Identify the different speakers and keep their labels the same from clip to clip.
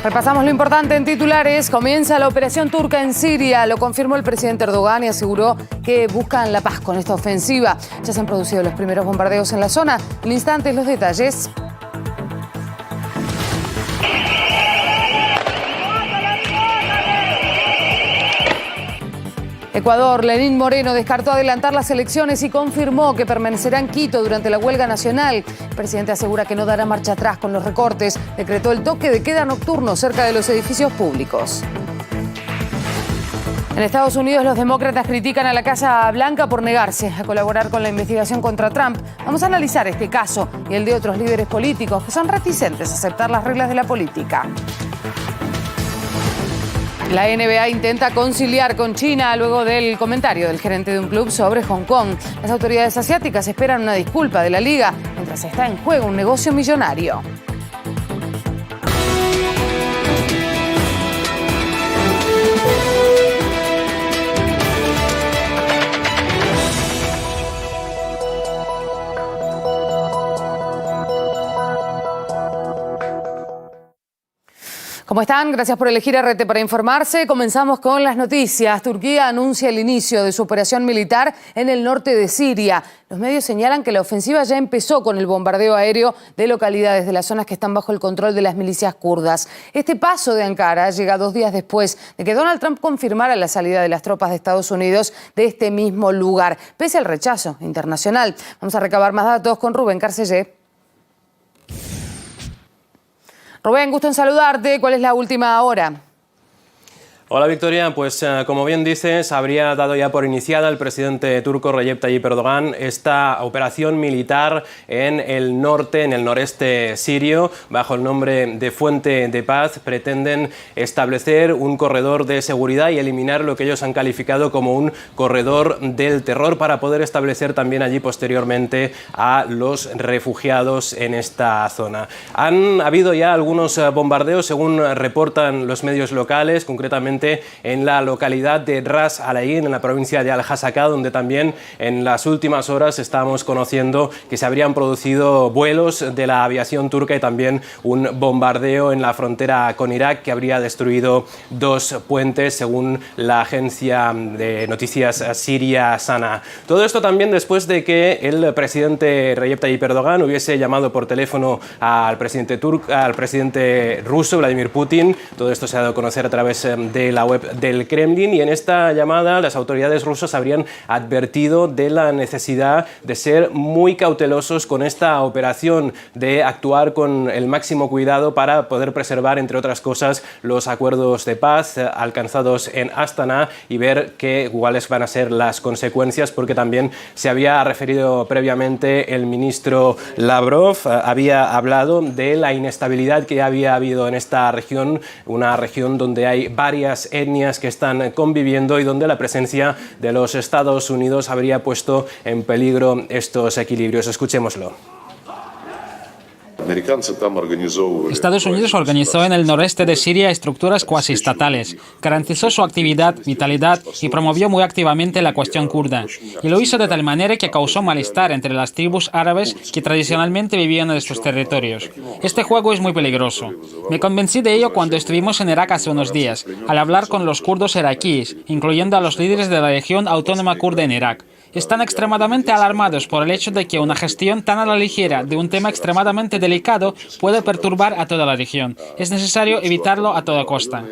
Speaker 1: Repasamos lo importante en titulares. Comienza la operación turca en Siria. Lo confirmó el presidente Erdogan y aseguró que buscan la paz con esta ofensiva. Ya se han producido los primeros bombardeos en la zona. En instantes, los detalles. Ecuador, Lenín Moreno descartó adelantar las elecciones y confirmó que permanecerá en Quito durante la huelga nacional. El presidente asegura que no dará marcha atrás con los recortes. Decretó el toque de queda nocturno cerca de los edificios públicos. En Estados Unidos, los demócratas critican a la Casa Blanca por negarse a colaborar con la investigación contra Trump. Vamos a analizar este caso y el de otros líderes políticos que son reticentes a aceptar las reglas de la política. La NBA intenta conciliar con China luego del comentario del gerente de un club sobre Hong Kong. Las autoridades asiáticas esperan una disculpa de la liga mientras está en juego un negocio millonario. ¿Cómo están? Gracias por elegir RT para informarse. Comenzamos con las noticias. Turquía anuncia el inicio de su operación militar en el norte de Siria. Los medios señalan que la ofensiva ya empezó con el bombardeo aéreo de localidades de las zonas que están bajo el control de las milicias kurdas. Este paso de Ankara llega 2 días después de que Donald Trump confirmara la salida de las tropas de Estados Unidos de este mismo lugar, pese al rechazo internacional. Vamos a recabar más datos con Rubén Carcellé. Rubén, gusto en saludarte. ¿Cuál es la última hora?
Speaker 2: Hola Victoria, pues como bien dices, habría dado ya por iniciada el presidente turco Recep Tayyip Erdogan esta operación militar en el norte, en el noreste sirio, bajo el nombre de Fuente de Paz. Pretenden establecer un corredor de seguridad y eliminar lo que ellos han calificado como un corredor del terror para poder establecer también allí posteriormente a los refugiados en esta zona. Han habido ya algunos bombardeos, según reportan los medios locales, concretamente en la localidad de Ras Al Ain, en la provincia de Al-Hasakah, donde también en las últimas horas estamos conociendo que se habrían producido vuelos de la aviación turca y también un bombardeo en la frontera con Irak que habría destruido 2 puentes, según la agencia de noticias siria Sana. Todo esto también después de que el presidente Recep Tayyip Erdogan hubiese llamado por teléfono al presidente ruso, Vladimir Putin. Todo esto se ha dado a conocer a través de la web del Kremlin, y en esta llamada las autoridades rusas habrían advertido de la necesidad de ser muy cautelosos con esta operación, de actuar con el máximo cuidado para poder preservar, entre otras cosas, los acuerdos de paz alcanzados en Astana y ver cuáles van a ser las consecuencias, porque también se había referido previamente el ministro Lavrov, había hablado de la inestabilidad que había habido en esta región, una región donde hay varias etnias que están conviviendo y donde la presencia de los Estados Unidos habría puesto en peligro estos equilibrios. Escuchémoslo.
Speaker 3: Estados Unidos organizó en el noreste de Siria estructuras cuasiestatales, garantizó su actividad, vitalidad y promovió muy activamente la cuestión kurda. Y lo hizo de tal manera que causó malestar entre las tribus árabes que tradicionalmente vivían en estos territorios. Este juego es muy peligroso. Me convencí de ello cuando estuvimos en Irak hace unos días, al hablar con los kurdos iraquíes, incluyendo a los líderes de la región autónoma kurda en Irak. Están extremadamente alarmados por el hecho de que una gestión tan a la ligera de un tema extremadamente delicado puede perturbar a toda la región. Es necesario evitarlo a toda costa.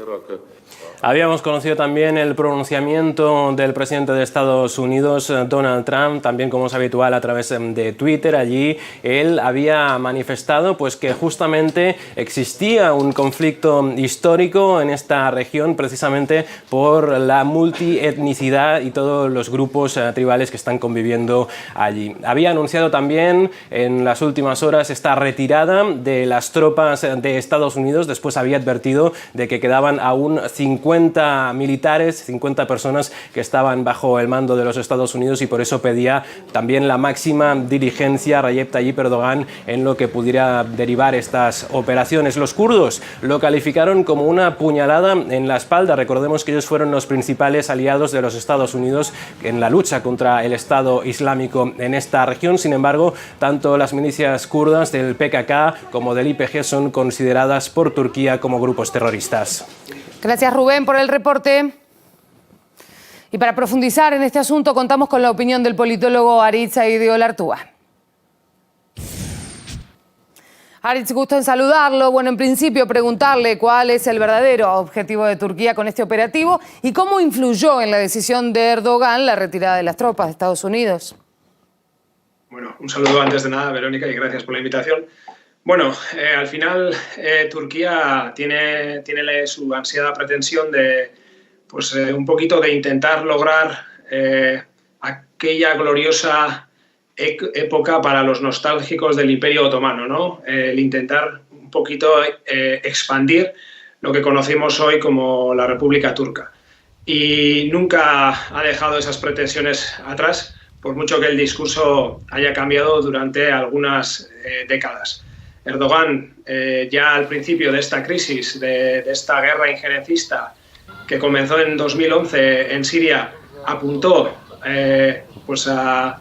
Speaker 2: Habíamos conocido también el pronunciamiento del presidente de Estados Unidos, Donald Trump, también como es habitual a través de Twitter. Allí él había manifestado pues que justamente existía un conflicto histórico en esta región precisamente por la multietnicidad y todos los grupos tribales que están conviviendo allí. Había anunciado también en las últimas horas esta retirada de las tropas de Estados Unidos. Después había advertido de que quedaban aún 50 50 militares, 50 personas que estaban bajo el mando de los Estados Unidos, y por eso pedía también la máxima diligencia a Recep Tayyip Erdogan en lo que pudiera derivar estas operaciones. Los kurdos lo calificaron como una puñalada en la espalda. Recordemos que ellos fueron los principales aliados de los Estados Unidos en la lucha contra el Estado Islámico en esta región. Sin embargo, tanto las milicias kurdas del PKK como del YPG son consideradas por Turquía como grupos terroristas.
Speaker 1: Gracias, Rubén, por el reporte. Y para profundizar en este asunto contamos con la opinión del politólogo Aritz Aidiolartúa. Aritz, gusto en saludarlo. Bueno, en principio preguntarle cuál es el verdadero objetivo de Turquía con este operativo y cómo influyó en la decisión de Erdogan la retirada de las tropas de Estados Unidos.
Speaker 4: Bueno, un saludo antes de nada, Verónica, y gracias por la invitación. Bueno, al final Turquía tiene su ansiada pretensión de, pues, un poquito de intentar lograr aquella gloriosa época para los nostálgicos del Imperio Otomano, ¿no? El intentar un poquito expandir lo que conocemos hoy como la República Turca. Y nunca ha dejado esas pretensiones atrás, por mucho que el discurso haya cambiado durante algunas décadas. Erdogan, ya al principio de esta crisis, de esta guerra injerencista que comenzó en 2011 en Siria, apuntó pues a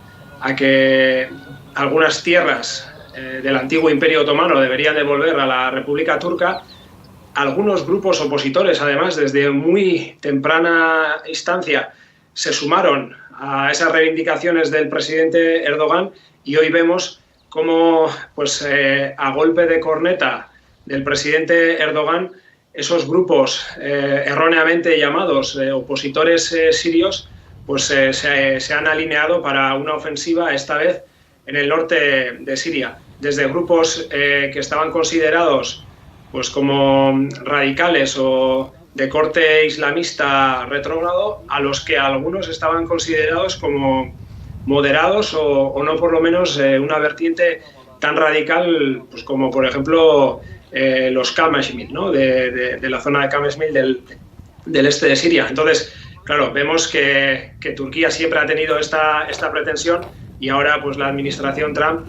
Speaker 4: que algunas tierras del antiguo Imperio Otomano deberían devolver a la República Turca. Algunos grupos opositores, además, desde muy temprana instancia, se sumaron a esas reivindicaciones del presidente Erdogan, y hoy vemos cómo, pues, a golpe de corneta del presidente Erdogan, esos grupos erróneamente llamados opositores sirios, pues se han alineado para una ofensiva, esta vez en el norte de Siria. Desde grupos que estaban considerados, pues, como radicales o de corte islamista retrógrado, a los que algunos estaban considerados como moderados o no, por lo menos una vertiente tan radical, pues, como por ejemplo los Kamashmil, ¿no? de la zona de Kamashmil del este de Siria. Entonces, claro, vemos que Turquía siempre ha tenido esta pretensión, y ahora, pues, la administración Trump,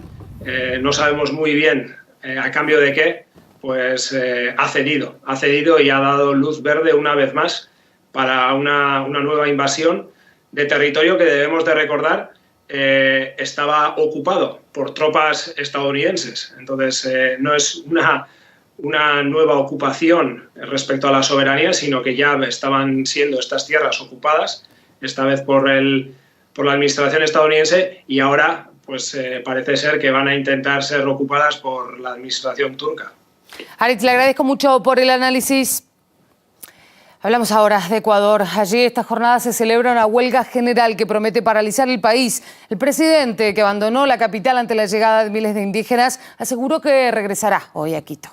Speaker 4: no sabemos muy bien a cambio de qué, pues ha cedido y ha dado luz verde una vez más para una nueva invasión de territorio que, debemos de recordar, estaba ocupado por tropas estadounidenses. Entonces, no es una nueva ocupación respecto a la soberanía, sino que ya estaban siendo estas tierras ocupadas, esta vez por la administración estadounidense, y ahora, pues, parece ser que van a intentar ser ocupadas por la administración turca.
Speaker 1: Aritz, le agradezco mucho por el análisis. Hablamos ahora de Ecuador. Allí esta jornada se celebra una huelga general que promete paralizar el país. El presidente, que abandonó la capital ante la llegada de miles de indígenas, aseguró que regresará hoy a Quito.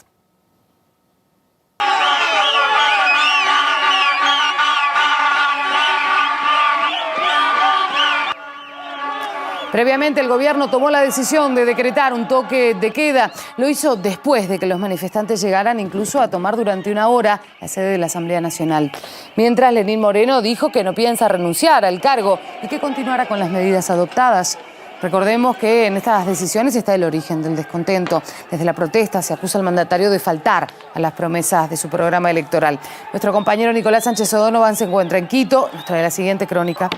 Speaker 1: Previamente, el gobierno tomó la decisión de decretar un toque de queda. Lo hizo después de que los manifestantes llegaran incluso a tomar durante una hora la sede de la Asamblea Nacional. Mientras, Lenín Moreno dijo que no piensa renunciar al cargo y que continuará con las medidas adoptadas. Recordemos que en estas decisiones está el origen del descontento. Desde la protesta se acusa al mandatario de faltar a las promesas de su programa electoral. Nuestro compañero Nicolás Sánchez O'Donovan se encuentra en Quito. Nos trae la siguiente crónica.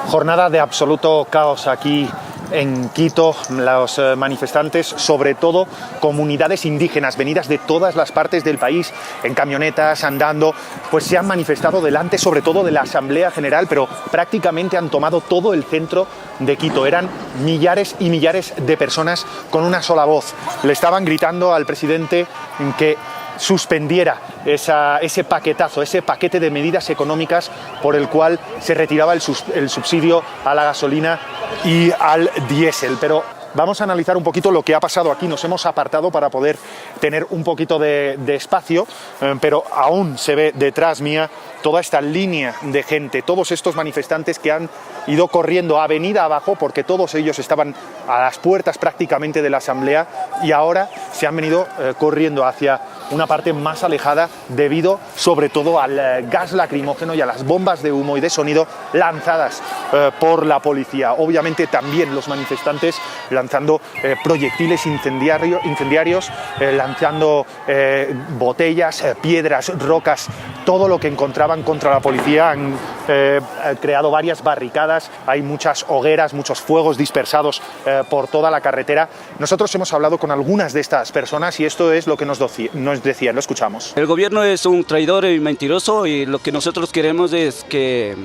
Speaker 5: Jornada de absoluto caos aquí en Quito. Los manifestantes, sobre todo comunidades indígenas venidas de todas las partes del país, en camionetas, andando, pues se han manifestado delante, sobre todo, de la Asamblea General, pero prácticamente han tomado todo el centro de Quito. Eran millares y millares de personas con una sola voz. Le estaban gritando al presidente que suspendiera ese paquetazo, ese paquete de medidas económicas por el cual se retiraba el subsidio a la gasolina y al diésel. Pero vamos a analizar un poquito lo que ha pasado aquí. Nos hemos apartado para poder tener un poquito de espacio, pero aún se ve detrás mía toda esta línea de gente, todos estos manifestantes que han ido corriendo avenida abajo, porque todos ellos estaban a las puertas prácticamente de la Asamblea, y ahora se han venido corriendo hacia una parte más alejada debido sobre todo al gas lacrimógeno y a las bombas de humo y de sonido lanzadas por la policía. Obviamente también los manifestantes lanzando proyectiles incendiarios, lanzando botellas, piedras, rocas, todo lo que encontraban contra la policía. Han creado varias barricadas, hay muchas hogueras, muchos fuegos dispersados por toda la carretera. Nosotros hemos hablado con algunas de estas personas y esto es lo que nos decían, lo escuchamos.
Speaker 6: El gobierno es un traidor y mentiroso y lo que nosotros queremos es que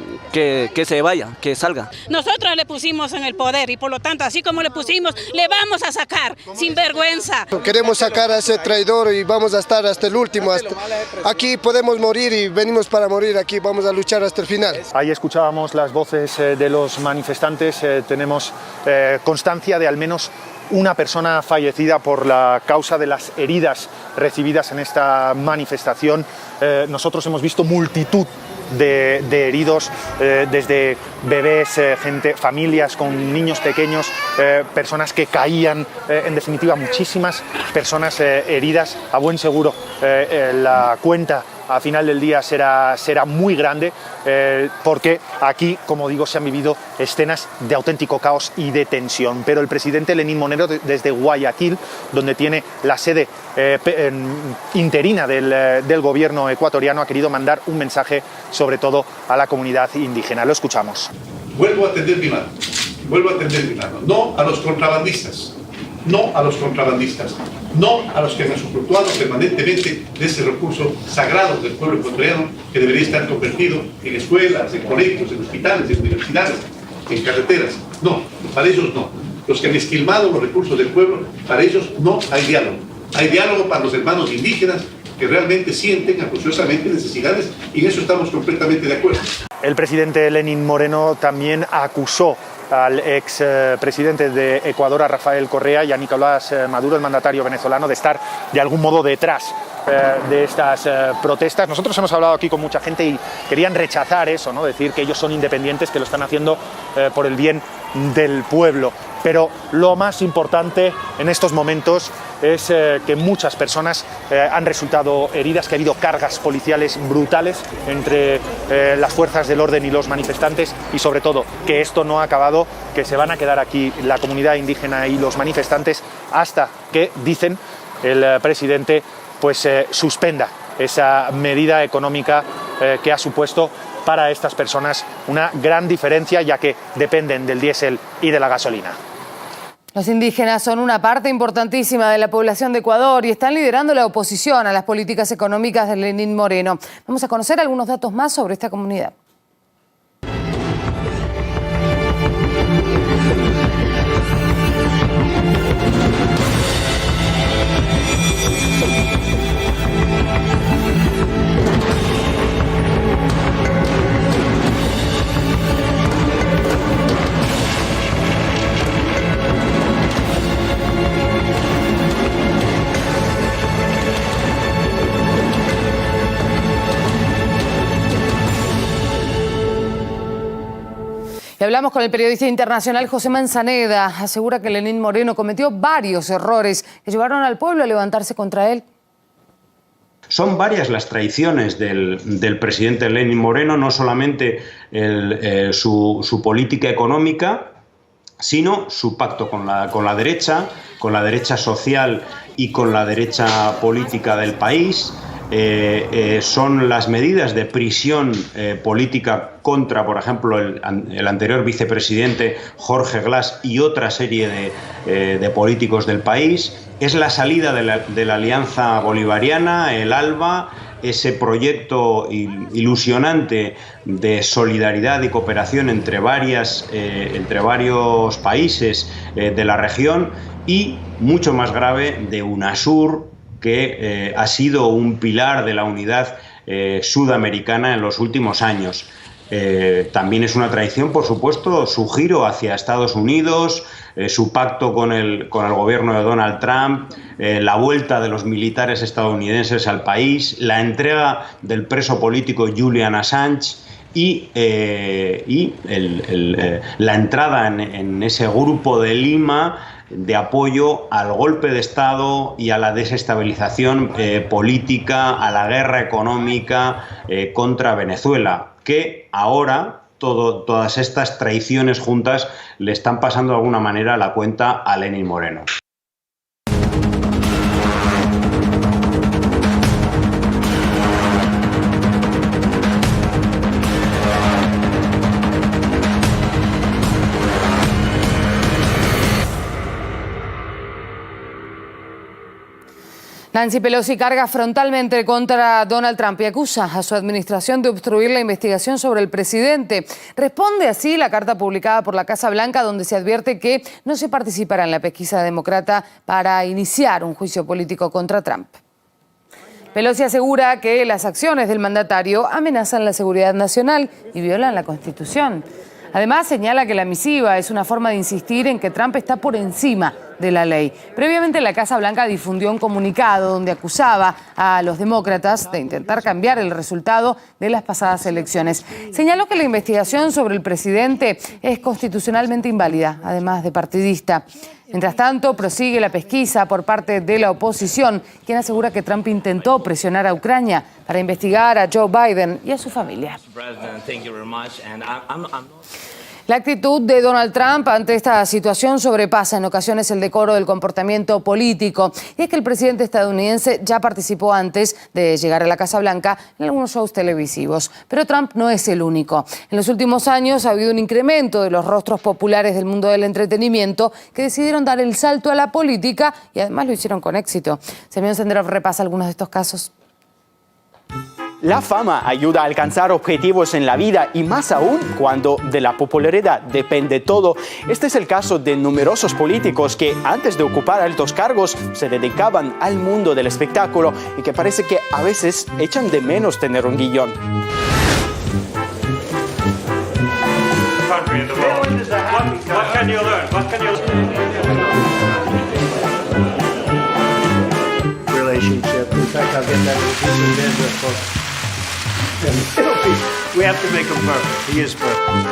Speaker 6: se vaya, que salga.
Speaker 7: Nosotros le pusimos en el poder y por lo tanto, así como le pusimos, le vamos a sacar, sin vergüenza.
Speaker 8: Queremos sacar a ese traidor y vamos a estar hasta el último. Aquí podemos morir y venimos para morir, aquí vamos a luchar hasta el final.
Speaker 5: Ahí escuchábamos las voces de los manifestantes, tenemos constancia de al menos una persona fallecida por la causa de las heridas recibidas en esta manifestación. Nosotros hemos visto multitud de heridos, desde bebés, familias con niños pequeños, personas que caían, en definitiva muchísimas personas heridas. A buen seguro la cuenta a final del día será muy grande, porque aquí, como digo, se han vivido escenas de auténtico caos y de tensión. Pero el presidente Lenín Moreno, desde Guayaquil, donde tiene la sede interina del gobierno ecuatoriano, ha querido mandar un mensaje sobre todo a la comunidad indígena. Lo escuchamos.
Speaker 9: Vuelvo a tender mi mano, no a los contrabandistas, no a los contrabandistas, no a los que han usufructuado permanentemente de ese recurso sagrado del pueblo ecuatoriano que debería estar convertido en escuelas, en colegios, en hospitales, en universidades, en carreteras. No, para ellos no. Los que han esquilmado los recursos del pueblo, para ellos no hay diálogo. Hay diálogo para los hermanos indígenas que realmente sienten acuciosamente necesidades y en eso estamos completamente de acuerdo.
Speaker 5: El presidente Lenín Moreno también acusó al expresidente de Ecuador, a Rafael Correa, y a Nicolás Maduro, el mandatario venezolano, de estar de algún modo detrás de estas protestas. Nosotros hemos hablado aquí con mucha gente y querían rechazar eso, ¿no? Decir que ellos son independientes, que lo están haciendo por el bien del pueblo. Pero lo más importante en estos momentos es que muchas personas han resultado heridas, que ha habido cargas policiales brutales entre las fuerzas del orden y los manifestantes, y sobre todo que esto no ha acabado, que se van a quedar aquí la comunidad indígena y los manifestantes hasta que, dicen el presidente, pues suspenda esa medida económica que ha supuesto para estas personas una gran diferencia, ya que dependen del diésel y de la gasolina.
Speaker 1: Los indígenas son una parte importantísima de la población de Ecuador y están liderando la oposición a las políticas económicas de Lenín Moreno. Vamos a conocer algunos datos más sobre esta comunidad. Y hablamos con el periodista internacional José Manzaneda. Asegura que Lenín Moreno cometió varios errores que llevaron al pueblo a levantarse contra él.
Speaker 10: Son varias las traiciones del presidente Lenín Moreno, no solamente su política económica, sino su pacto con la derecha social y con la derecha política del país. Son las medidas de prisión política contra, por ejemplo, el anterior vicepresidente Jorge Glass y otra serie de políticos del país. Es la salida de la Alianza Bolivariana, el ALBA, ese proyecto ilusionante de solidaridad y cooperación entre varios países de la región, y, mucho más grave, de UNASUR, que ha sido un pilar de la unidad sudamericana en los últimos años. También es una traición, por supuesto, su giro hacia Estados Unidos, su pacto con el gobierno de Donald Trump, la vuelta de los militares estadounidenses al país, la entrega del preso político Julian Assange, y la entrada en ese grupo de Lima de apoyo al golpe de Estado y a la desestabilización política, a la guerra económica contra Venezuela, que ahora todas estas traiciones juntas le están pasando de alguna manera la cuenta a Lenín Moreno.
Speaker 1: Nancy Pelosi carga frontalmente contra Donald Trump y acusa a su administración de obstruir la investigación sobre el presidente. Responde así la carta publicada por la Casa Blanca, donde se advierte que no se participará en la pesquisa demócrata para iniciar un juicio político contra Trump. Pelosi asegura que las acciones del mandatario amenazan la seguridad nacional y violan la Constitución. Además, señala que la misiva es una forma de insistir en que Trump está por encima de la ley. Previamente, la Casa Blanca difundió un comunicado donde acusaba a los demócratas de intentar cambiar el resultado de las pasadas elecciones. Señaló que la investigación sobre el presidente es constitucionalmente inválida, además de partidista. Mientras tanto, prosigue la pesquisa por parte de la oposición, quien asegura que Trump intentó presionar a Ucrania para investigar a Joe Biden y a su familia. La actitud de Donald Trump ante esta situación sobrepasa en ocasiones el decoro del comportamiento político. Y es que el presidente estadounidense ya participó antes de llegar a la Casa Blanca en algunos shows televisivos. Pero Trump no es el único. En los últimos años ha habido un incremento de los rostros populares del mundo del entretenimiento que decidieron dar el salto a la política y además lo hicieron con éxito. Semyon Senderov repasa algunos de estos casos.
Speaker 11: La fama ayuda a alcanzar objetivos en la vida y más aún cuando de la popularidad depende todo. Este es el caso de numerosos políticos que antes de ocupar altos cargos se dedicaban al mundo del espectáculo y que parece que a veces echan de menos tener un guión.
Speaker 12: We have to make him perfect. He is perfect.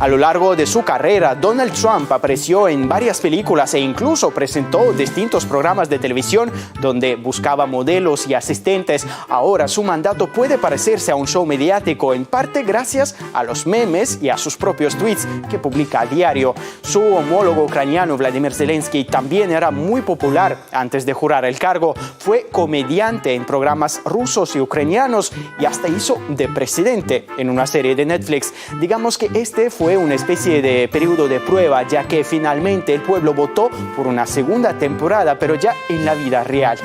Speaker 11: A lo largo de su carrera, Donald Trump apareció en varias películas e incluso presentó distintos programas de televisión donde buscaba modelos y asistentes. Ahora su mandato puede parecerse a un show mediático, en parte gracias a los memes y a sus propios tweets que publica a diario. Su homólogo ucraniano Vladimir Zelensky también era muy popular antes de jurar el cargo. Fue comediante en programas rusos y ucranianos y hasta hizo de presidente en una serie de Netflix. Digamos que este fue una especie de periodo de prueba, ya que finalmente el pueblo votó por una segunda temporada, pero ya en la vida real.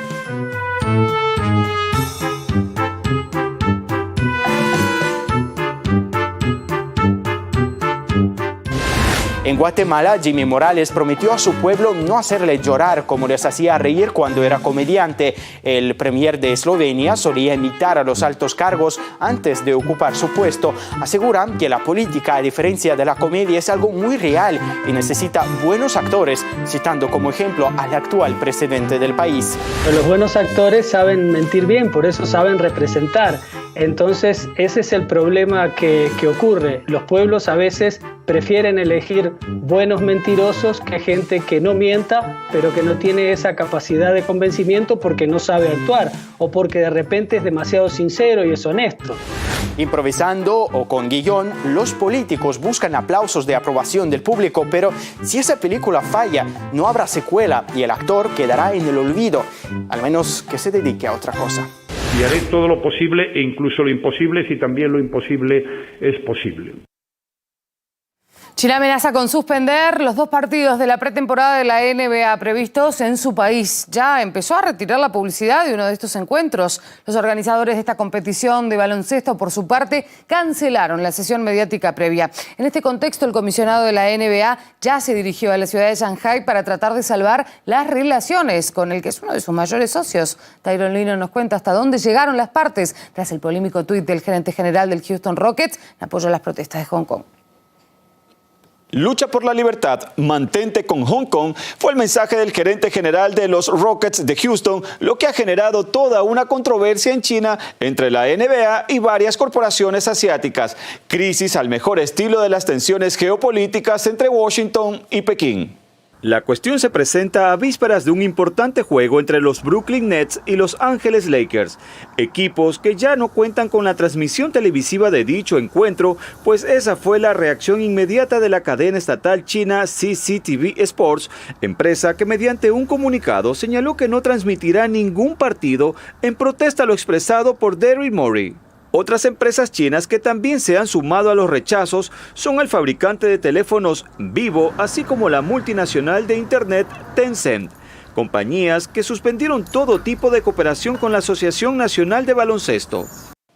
Speaker 11: En Guatemala, Jimmy Morales prometió a su pueblo no hacerle llorar como les hacía reír cuando era comediante. El premier de Eslovenia solía imitar a los altos cargos antes de ocupar su puesto. Aseguran que la política, a diferencia de la comedia, es algo muy real y necesita buenos actores, citando como ejemplo al actual presidente del país.
Speaker 13: Los buenos actores saben mentir bien, por eso saben representar. Entonces, ese es el problema que ocurre. Los pueblos a veces prefieren elegir buenos mentirosos que gente que no mienta, pero que no tiene esa capacidad de convencimiento porque no sabe actuar o porque de repente es demasiado sincero y es honesto.
Speaker 11: Improvisando o con guión, los políticos buscan aplausos de aprobación del público, pero si esa película falla, no habrá secuela y el actor quedará en el olvido, al menos que se dedique a otra cosa.
Speaker 14: Y haré todo lo posible e incluso lo imposible si también lo imposible es posible.
Speaker 1: Chile amenaza con suspender los 2 partidos de la pretemporada de la NBA previstos en su país. Ya empezó a retirar la publicidad de uno de estos encuentros. Los organizadores de esta competición de baloncesto, por su parte, cancelaron la sesión mediática previa. En este contexto, el comisionado de la NBA ya se dirigió a la ciudad de Shanghái para tratar de salvar las relaciones con el que es uno de sus mayores socios. Tyron Lino nos cuenta hasta dónde llegaron las partes tras el polémico tuit del gerente general del Houston Rockets en apoyo a las protestas de Hong Kong.
Speaker 11: Lucha por la libertad, mantente con Hong Kong, fue el mensaje del gerente general de los Rockets de Houston, lo que ha generado toda una controversia en China entre la NBA y varias corporaciones asiáticas. Crisis al mejor estilo de las tensiones geopolíticas entre Washington y Pekín. La cuestión se presenta a vísperas de un importante juego entre los Brooklyn Nets y Los Ángeles Lakers, equipos que ya no cuentan con la transmisión televisiva de dicho encuentro, pues esa fue la reacción inmediata de la cadena estatal china CCTV Sports, empresa que mediante un comunicado señaló que no transmitirá ningún partido en protesta a lo expresado por Daryl Morey. Otras empresas chinas que también se han sumado a los rechazos son el fabricante de teléfonos Vivo, así como la multinacional de Internet Tencent, compañías que suspendieron todo tipo de cooperación con la Asociación Nacional de Baloncesto.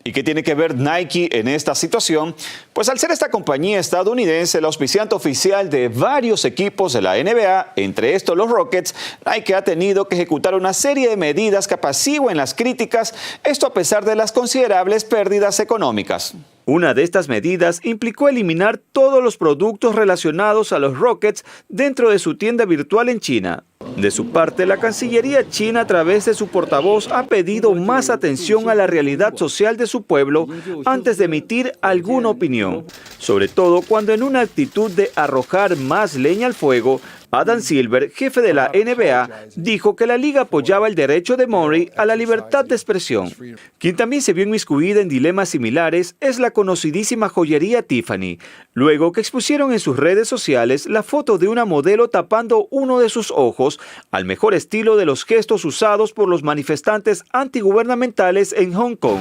Speaker 11: ¿Y qué tiene que ver Nike en esta situación? Pues al ser esta compañía estadounidense el auspiciante oficial de varios equipos de la NBA, entre estos los Rockets, Nike ha tenido que ejecutar una serie de medidas que apacigüen las críticas, esto a pesar de las considerables pérdidas económicas. Una de estas medidas implicó eliminar todos los productos relacionados a los Rockets dentro de su tienda virtual en China. De su parte, la Cancillería china, a través de su portavoz, ha pedido más atención a la realidad social de su pueblo antes de emitir alguna opinión, sobre todo cuando en una actitud de arrojar más leña al fuego, Adam Silver, jefe de la NBA, dijo que la liga apoyaba el derecho de Morey a la libertad de expresión. Quien también se vio inmiscuida en dilemas similares es la conocidísima joyería Tiffany, luego que expusieron en sus redes sociales la foto de una modelo tapando uno de sus ojos, al mejor estilo de los gestos usados por los manifestantes antigubernamentales en Hong Kong.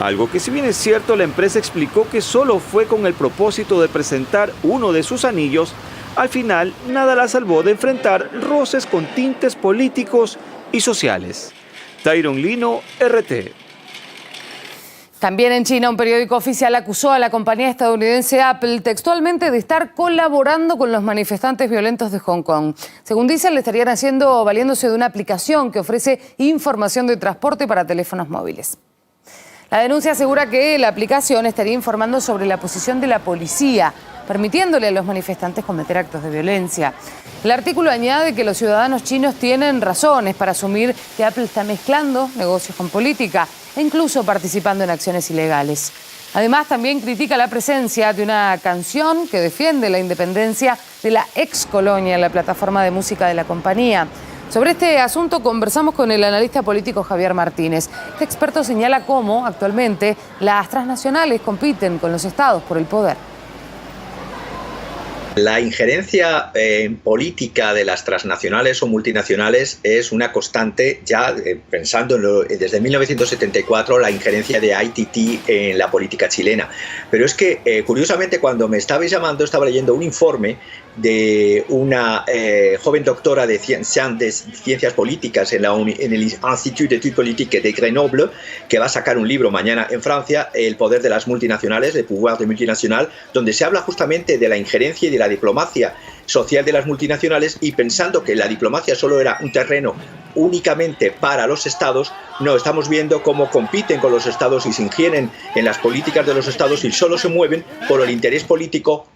Speaker 11: Algo que, si bien es cierto, la empresa explicó que solo fue con el propósito de presentar uno de sus anillos, al final nada la salvó de enfrentar roces con tintes políticos y sociales. Tyron Lino, RT.
Speaker 1: También en China, un periódico oficial acusó a la compañía estadounidense Apple textualmente de estar colaborando con los manifestantes violentos de Hong Kong. Según dicen, le estarían haciendo valiéndose de una aplicación que ofrece información de transporte para teléfonos móviles. La denuncia asegura que la aplicación estaría informando sobre la posición de la policía, permitiéndole a los manifestantes cometer actos de violencia. El artículo añade que los ciudadanos chinos tienen razones para asumir que Apple está mezclando negocios con política e incluso participando en acciones ilegales. Además, también critica la presencia de una canción que defiende la independencia de la ex colonia en la plataforma de música de la compañía. Sobre este asunto conversamos con el analista político Javier Martínez. Este experto señala cómo actualmente las transnacionales compiten con los estados por el poder.
Speaker 15: La injerencia en política de las transnacionales o multinacionales es una constante, ya pensando desde 1974, la injerencia de ITT en la política chilena. Pero es que, curiosamente, cuando me estabais llamando, estaba leyendo un informe de una joven doctora de ciencias políticas en el Institut d'études politiques de Grenoble, que va a sacar un libro mañana en Francia, El poder de las multinacionales, Le pouvoir des multinationales, donde se habla justamente de la injerencia y de la diplomacia social de las multinacionales, y pensando que la diplomacia solo era un terreno únicamente para los estados, no, estamos viendo cómo compiten con los estados y se ingieren en las políticas de los estados y solo se mueven por el interés político,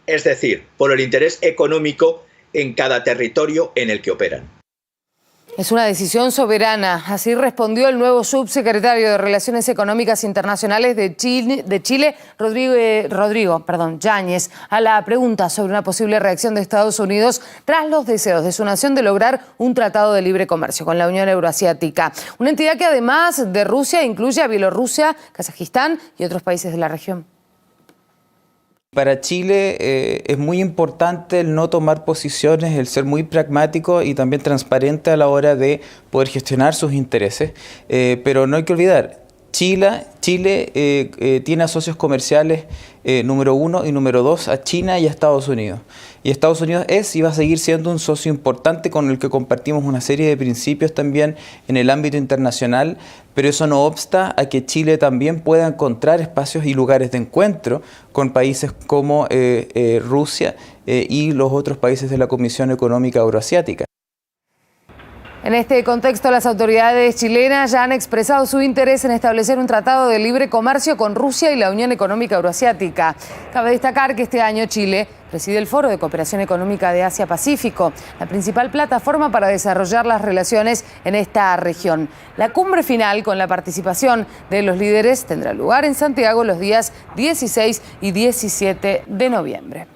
Speaker 15: es decir, por el interés económico en cada territorio en el que operan.
Speaker 1: Es una decisión soberana, así respondió el nuevo subsecretario de Relaciones Económicas Internacionales de Chile, Rodrigo Yáñez, a la pregunta sobre una posible reacción de Estados Unidos tras los deseos de su nación de lograr un tratado de libre comercio con la Unión Euroasiática. Una entidad que además de Rusia incluye a Bielorrusia, Kazajistán y otros países de la región.
Speaker 16: Para Chile es muy importante el no tomar posiciones, el ser muy pragmático y también transparente a la hora de poder gestionar sus intereses. Pero no hay que olvidar, Chile tiene a socios comerciales número 1 y número 2 a China y a Estados Unidos. Y Estados Unidos es y va a seguir siendo un socio importante con el que compartimos una serie de principios también en el ámbito internacional, pero eso no obsta a que Chile también pueda encontrar espacios y lugares de encuentro con países como Rusia y los otros países de la Comisión Económica Euroasiática.
Speaker 1: En este contexto, las autoridades chilenas ya han expresado su interés en establecer un tratado de libre comercio con Rusia y la Unión Económica Euroasiática. Cabe destacar que este año Chile preside el Foro de Cooperación Económica de Asia-Pacífico, la principal plataforma para desarrollar las relaciones en esta región. La cumbre final, con la participación de los líderes, tendrá lugar en Santiago los días 16 y 17 de noviembre.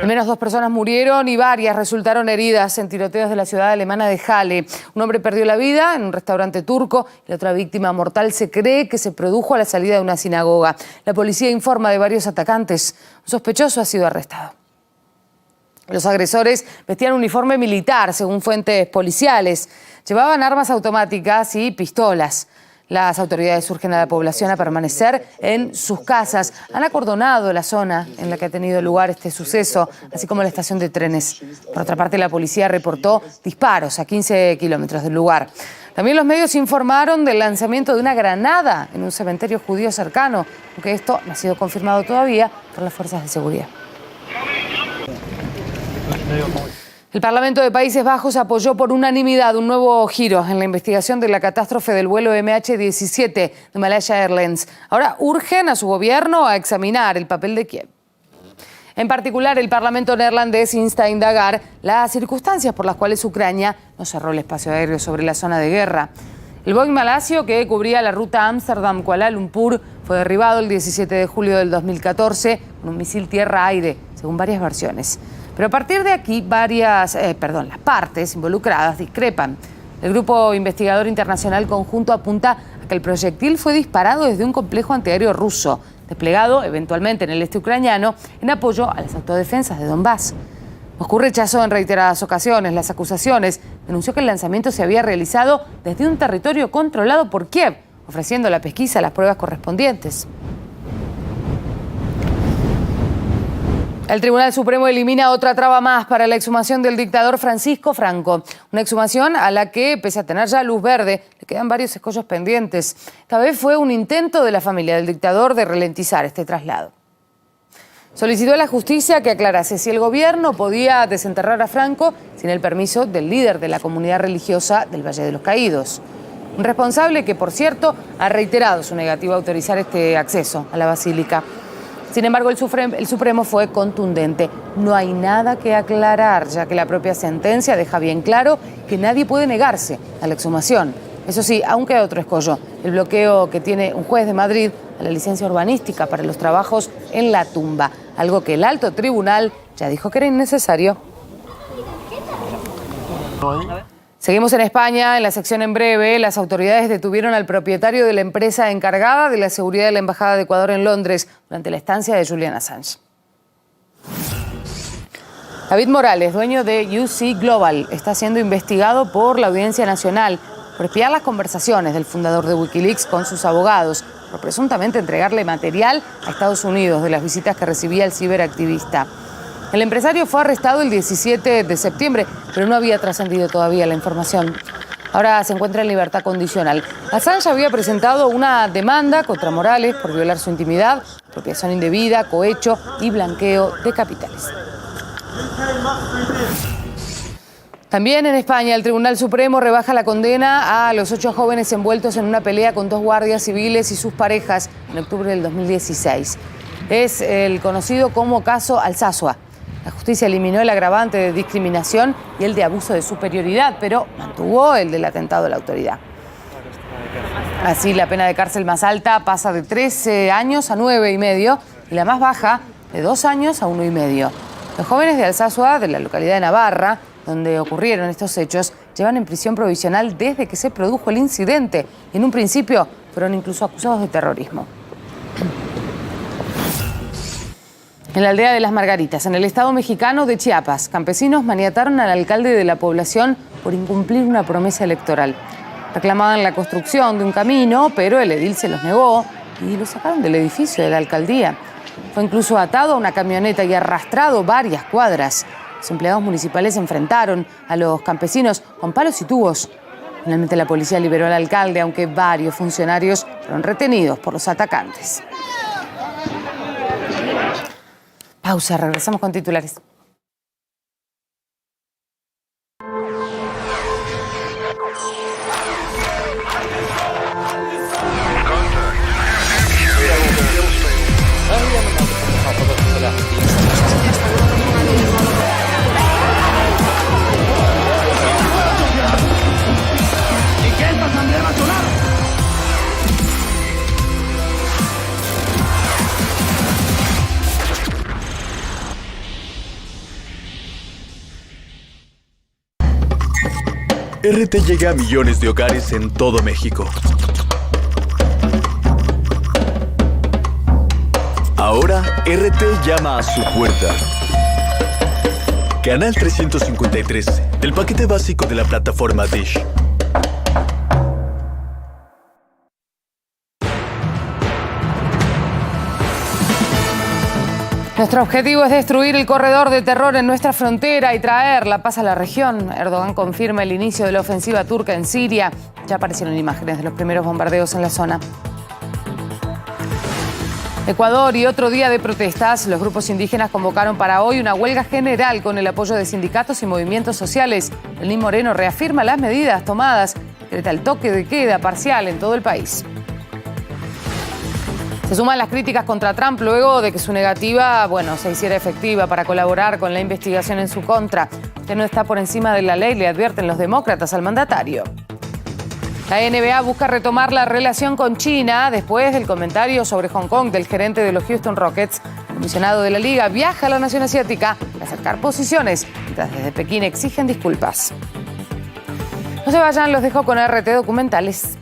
Speaker 1: Al menos 2 personas murieron y varias resultaron heridas en tiroteos de la ciudad alemana de Halle. Un hombre perdió la vida en un restaurante turco y la otra víctima mortal se cree que se produjo a la salida de una sinagoga. La policía informa de varios atacantes. Un sospechoso ha sido arrestado. Los agresores vestían uniforme militar, según fuentes policiales. Llevaban armas automáticas y pistolas. Las autoridades urgen a la población a permanecer en sus casas. Han acordonado la zona en la que ha tenido lugar este suceso, así como la estación de trenes. Por otra parte, la policía reportó disparos a 15 kilómetros del lugar. También los medios informaron del lanzamiento de una granada en un cementerio judío cercano, aunque esto no ha sido confirmado todavía por las fuerzas de seguridad. El Parlamento de Países Bajos apoyó por unanimidad un nuevo giro en la investigación de la catástrofe del vuelo MH17 de Malaysia Airlines. Ahora urgen a su gobierno a examinar el papel de Kiev. En particular, el Parlamento neerlandés insta a indagar las circunstancias por las cuales Ucrania no cerró el espacio aéreo sobre la zona de guerra. El Boeing malasio, que cubría la ruta Ámsterdam-Kuala Lumpur, fue derribado el 17 de julio del 2014 con un misil tierra-aire, según varias versiones. Pero a partir de aquí, las partes involucradas discrepan. El Grupo Investigador Internacional Conjunto apunta a que el proyectil fue disparado desde un complejo antiaéreo ruso, desplegado eventualmente en el este ucraniano en apoyo a las autodefensas de Donbass. Moscú rechazó en reiteradas ocasiones las acusaciones, denunció que el lanzamiento se había realizado desde un territorio controlado por Kiev, ofreciendo a la pesquisa las pruebas correspondientes. El Tribunal Supremo elimina otra traba más para la exhumación del dictador Francisco Franco. Una exhumación a la que, pese a tener ya luz verde, le quedan varios escollos pendientes. Esta vez fue un intento de la familia del dictador de ralentizar este traslado. Solicitó a la justicia que aclarase si el gobierno podía desenterrar a Franco sin el permiso del líder de la comunidad religiosa del Valle de los Caídos. Un responsable que, por cierto, ha reiterado su negativa a autorizar este acceso a la basílica. Sin embargo, el Supremo fue contundente. No hay nada que aclarar, ya que la propia sentencia deja bien claro que nadie puede negarse a la exhumación. Eso sí, aún queda otro escollo, el bloqueo que tiene un juez de Madrid a la licencia urbanística para los trabajos en la tumba, algo que el alto tribunal ya dijo que era innecesario. Seguimos en España, en la sección en breve. Las autoridades detuvieron al propietario de la empresa encargada de la seguridad de la Embajada de Ecuador en Londres durante la estancia de Julian Assange. David Morales, dueño de UC Global, está siendo investigado por la Audiencia Nacional por espiar las conversaciones del fundador de Wikileaks con sus abogados, por presuntamente entregarle material a Estados Unidos de las visitas que recibía el ciberactivista. El empresario fue arrestado el 17 de septiembre, pero no había trascendido todavía la información. Ahora se encuentra en libertad condicional. Assange había presentado una demanda contra Morales por violar su intimidad, apropiación indebida, cohecho y blanqueo de capitales. También en España, el Tribunal Supremo rebaja la condena a los 8 jóvenes envueltos en una pelea con 2 guardias civiles y sus parejas en octubre del 2016. Es el conocido como caso Alsasua. La justicia eliminó el agravante de discriminación y el de abuso de superioridad, pero mantuvo el del atentado a la autoridad. Así, la pena de cárcel más alta pasa de 13 años a 9 y medio y la más baja de 2 años a 1 y medio. Los jóvenes de Alsasua, de la localidad de Navarra, donde ocurrieron estos hechos, llevan en prisión provisional desde que se produjo el incidente y en un principio fueron incluso acusados de terrorismo. En la aldea de Las Margaritas, en el estado mexicano de Chiapas, campesinos maniataron al alcalde de la población por incumplir una promesa electoral. Reclamaban la construcción de un camino, pero el edil se los negó y lo sacaron del edificio de la alcaldía. Fue incluso atado a una camioneta y arrastrado varias cuadras. Los empleados municipales se enfrentaron a los campesinos con palos y tubos. Finalmente la policía liberó al alcalde, aunque varios funcionarios fueron retenidos por los atacantes. Pausa, regresamos con titulares.
Speaker 17: RT llega a millones de hogares en todo México. Ahora, RT llama a su puerta. Canal 353, el paquete básico de la plataforma Dish.
Speaker 1: Nuestro objetivo es destruir el corredor de terror en nuestra frontera y traer la paz a la región. Erdogan confirma el inicio de la ofensiva turca en Siria. Ya aparecieron imágenes de los primeros bombardeos en la zona. Ecuador y otro día de protestas. Los grupos indígenas convocaron para hoy una huelga general con el apoyo de sindicatos y movimientos sociales. Lenín Moreno reafirma las medidas tomadas. Decreta el toque de queda parcial en todo el país. Se suman las críticas contra Trump luego de que su negativa, se hiciera efectiva para colaborar con la investigación en su contra. Usted no está por encima de la ley, le advierten los demócratas al mandatario. La NBA busca retomar la relación con China después del comentario sobre Hong Kong del gerente de los Houston Rockets. El comisionado de la liga viaja a la nación asiática a acercar posiciones, mientras desde Pekín exigen disculpas. No se vayan, los dejo con RT Documentales.